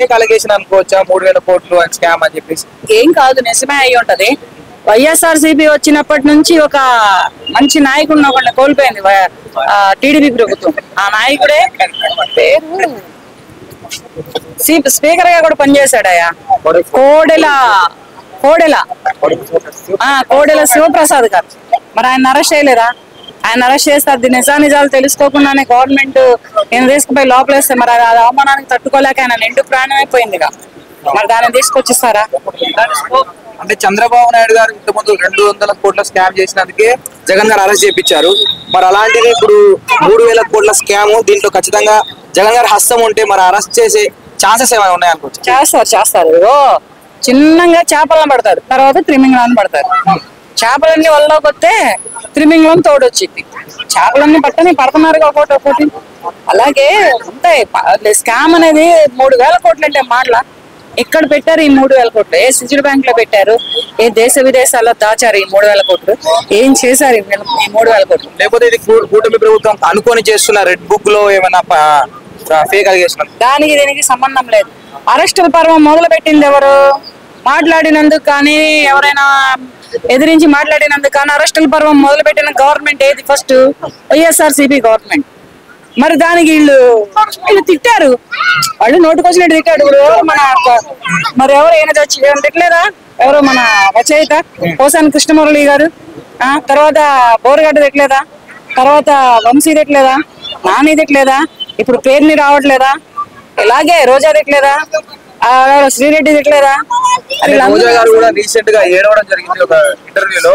Allegation అనుకోవచ్చా 3000 కోట్లు అని స్కామ్ అని చెప్పేసి? ఏం కాదు, నిజమే అయి ఉంటది. వైఎస్ఆర్సీపీ వచ్చినప్పటి నుంచి ఒక మంచి నాయకుడిని ఒకళ్ళని కోల్పోయింది టీడీపీ ప్రభుత్వం. ఆ నాయకుడే పేరు స్పీకర్ గా కూడా పనిచేశాడయ్యా, కోడెల కోడెల కోడెల శివప్రసాద్ గారు. మరి ఆయన అరెస్ట్ చేయలేరా? ఆయన అరెస్ట్ చేస్తే అది నిజాలు తెలుసుకోకుండానే గవర్నమెంట్ నేను తీసుకుపోయి లోపలేస్తే మరి అది అవమానానికి తట్టుకోలేక ఆయన నిండు ప్రాణమైపోయిందిగా. మరి దాన్ని తీసుకొచ్చిస్తారా? అంటే చంద్రబాబు నాయుడు గారు ఇంతకుముందు 200 కోట్ల స్కామ్ చేసినందుకే జగన్ గారు అరెస్ట్ చేయించారు. మరి అలాంటిది ఇప్పుడు 3000 కోట్ల స్కామ్, దీంట్లో ఖచ్చితంగా జగన్ గారు హస్తం ఉంటే మరి అరెస్ట్ చేసే ఛాన్సెస్ ఏమైనా ఉన్నాయనుకోవచ్చు? చేస్తారు. చిన్నగా చేపలను పడతారు, తర్వాత త్రిమింగళాన్ని పడతారు. చేపలన్నీ వల్లలోకి వస్తే త్రిమింగళం తోడొచ్చింది. చేపలన్నీ పడుతున్నారు ఒకటి. అలాగే ఉంటాయి. స్కామ్ అనేది 3000 కోట్లు అంటే మాటల. ఎక్కడ పెట్టారు ఈ 3000 కోట్లు? ఏ సిజుడు బ్యాంక్ లో పెట్టారు? ఏ దేశ విదేశాల్లో దాచారు ఈ 3000 కోట్లు? ఏం చేశారు ఈ 3000 కోట్లు? లేకపోతే ఇది కూటమి ప్రభుత్వం అనుకొని చేస్తున్న రెడ్ బుక్ లో ఏమైనా ఫేక్ అలిగేషన్? దానికి దీనికి సంబంధం లేదు. అరెస్టుల పర్వం మొదలు పెట్టింది ఎవరు? మాట్లాడినందుకు కానీ, ఎవరైనా ఎదిరించి మాట్లాడినందుకు కానీ అరెస్టుల పర్వం మొదలు పెట్టిన గవర్నమెంట్ ఏది? First YSRCP government. మరి దానికి వీళ్ళు తిట్టారు, వాళ్ళు నోటుకొచ్చినట్టు తిట్టాడు. ఇప్పుడు మరి ఎవరు ఏమైనా తిట్టలేదా? ఎవరు మన రచయిత పోసాని కృష్ణమురళి గారు, తర్వాత బోరగడ్డ తిట్టలేదా? తర్వాత వంశీ తిట్టలేదా? నాని తిట్టలేదా? ఇప్పుడు పేరుని రావట్లేదా? ఇలాగే రోజా తిట్టలేదా? శ్రీరెడ్డి తిట్టలేదా? రోజా గారు కూడా రీసెంట్ గా ఏడవడం జరిగింది ఒక ఇంటర్వ్యూలో.